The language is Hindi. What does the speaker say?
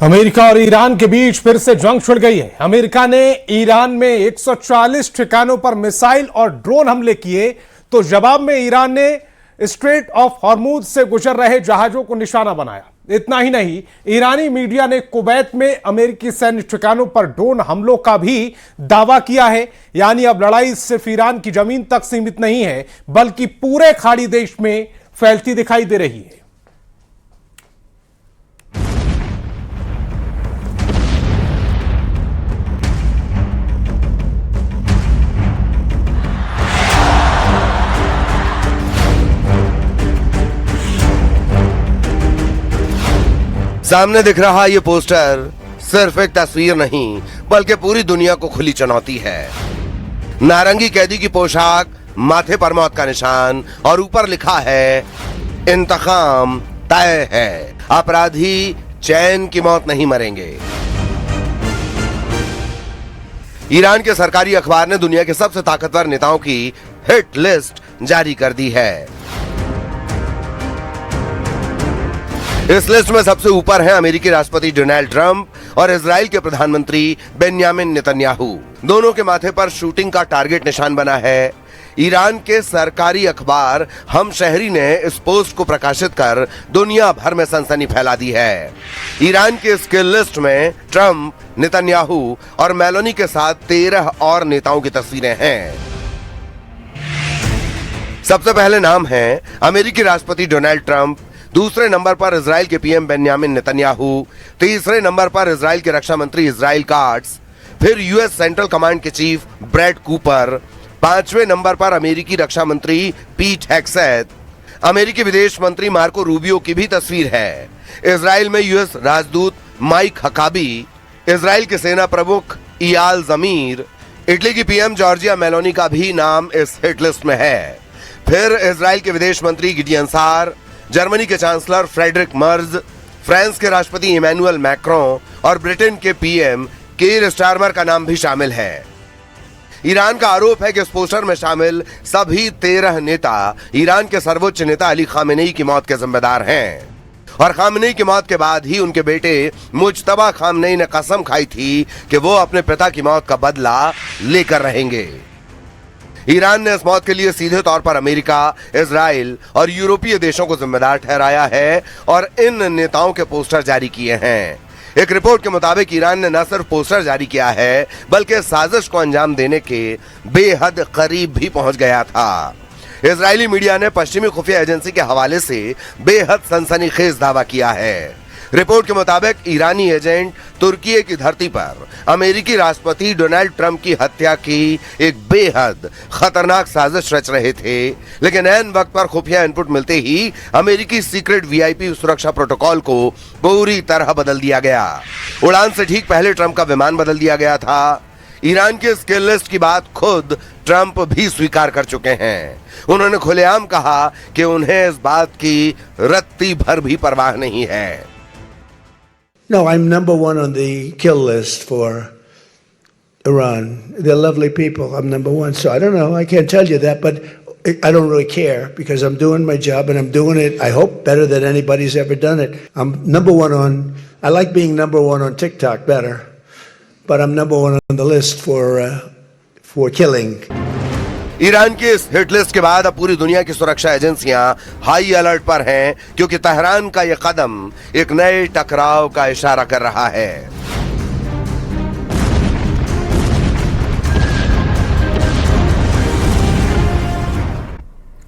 अमेरिका और ईरान के बीच फिर से जंग छिड़ गई है। अमेरिका ने ईरान में 140 ठिकानों पर मिसाइल और ड्रोन हमले किए, तो जवाब में ईरान ने स्ट्रेट ऑफ हॉर्मुज से गुजर रहे जहाजों को निशाना बनाया। इतना ही नहीं, ईरानी मीडिया ने कुवैत में अमेरिकी सैन्य ठिकानों पर ड्रोन हमलों का भी दावा किया है। यानी अब लड़ाई सिर्फ ईरान की जमीन तक सीमित नहीं है, बल्कि पूरे खाड़ी देश में फैलती दिखाई दे रही है। सामने दिख रहा ये पोस्टर सिर्फ एक तस्वीर नहीं, बल्कि पूरी दुनिया को खुली चुनौती है। नारंगी कैदी की पोशाक, माथे पर मौत का निशान और ऊपर लिखा है इंतकाम तय है, अपराधी चैन की मौत नहीं मरेंगे। ईरान के सरकारी अखबार ने दुनिया के सबसे ताकतवर नेताओं की हिट लिस्ट जारी कर दी है। इस लिस्ट में सबसे ऊपर हैं अमेरिकी राष्ट्रपति डोनाल्ड ट्रंप और इजराइल के प्रधानमंत्री बेन्यामिन नेतन्याहू। दोनों के माथे पर शूटिंग का टारगेट निशान बना है। ईरान के सरकारी अखबार हम शहरी ने इस पोस्ट को प्रकाशित कर दुनिया भर में सनसनी फैला दी है। ईरान के इस किल लिस्ट में ट्रंप, नेतन्याहू और मेलोनी के साथ 13 और नेताओं की तस्वीरें हैं। सबसे पहले नाम है अमेरिकी राष्ट्रपति डोनाल्ड ट्रंप, दूसरे नंबर पर इजराइल के पीएम बेन्यामिन नेतन्याहू, तीसरे नंबर पर इजराइल के रक्षा मंत्री इजराइल काट्स, फिर यूएस सेंट्रल कमांड के चीफ ब्रैड कूपर, पांचवें नंबर पर अमेरिकी रक्षा मंत्री पीट हेग्सेथ, अमेरिकी विदेश मंत्री मार्को रूबियो की भी तस्वीर है। इजराइल में यूएस राजदूत माइक हकाबी, इजराइल के सेना प्रमुख इयाल जमीर, इटली की पीएम जॉर्जिया मेलोनी का भी नाम इस हिट लिस्ट में है। फिर इजराइल के विदेश मंत्री गिडियन सार, जर्मनी के चांसलर फ्रेडरिक मर्ज, फ्रांस के राष्ट्रपति इमैनुअल मैक्रों और ब्रिटेन के पीएम कीर स्टारमर का नाम भी शामिल है। ईरान का आरोप है कि इस पोस्टर में शामिल सभी 13 नेता ईरान के सर्वोच्च नेता अली खामेनेई की मौत के जिम्मेदार हैं और खामेनेई की मौत के बाद ही उनके बेटे मुज्तबा खामेनेई ने कसम खाई थी कि वो अपने पिता की मौत का बदला लेकर रहेंगे। ईरान ने इस मौत के लिए सीधे तौर पर अमेरिका, इजराइल और यूरोपीय देशों को जिम्मेदार ठहराया है और इन नेताओं के पोस्टर जारी किए हैं। एक रिपोर्ट के मुताबिक ईरान ने न सिर्फ पोस्टर जारी किया है, बल्कि साजिश को अंजाम देने के बेहद करीब भी पहुंच गया था। इजरायली मीडिया ने पश्चिमी खुफिया एजेंसी के हवाले से बेहद सनसनीखेज दावा किया है। रिपोर्ट के मुताबिक ईरानी एजेंट तुर्की की धरती पर अमेरिकी राष्ट्रपति डोनाल्ड ट्रंप की हत्या की एक बेहद खतरनाक साजिश रच रहे थे, लेकिन ऐन वक्त पर खुफिया इनपुट मिलते ही अमेरिकी सीक्रेट वीआईपी सुरक्षा प्रोटोकॉल को पूरी तरह बदल दिया गया। उड़ान से ठीक पहले ट्रंप का विमान बदल दिया गया था। ईरान के इस किल लिस्ट की बात खुद ट्रंप भी स्वीकार कर चुके हैं। उन्होंने खुलेआम कहा कि उन्हें इस बात की रत्ती भर भी परवाह नहीं है। No, I'm number one on the kill list for Iran. They're lovely people. I'm number one. So I don't know. I can't tell you that, but I don't really care because I'm doing my job and I'm doing it, I hope, better than anybody's ever done it. I'm number one I like being number one on TikTok better, but I'm number one on the list for killing. Iran की इस हिट लिस्ट के बाद अब पूरी दुनिया की सुरक्षा एजेंसियां हाई अलर्ट पर हैं, क्योंकि तेहरान का यह कदम एक नए टकराव का इशारा कर रहा है।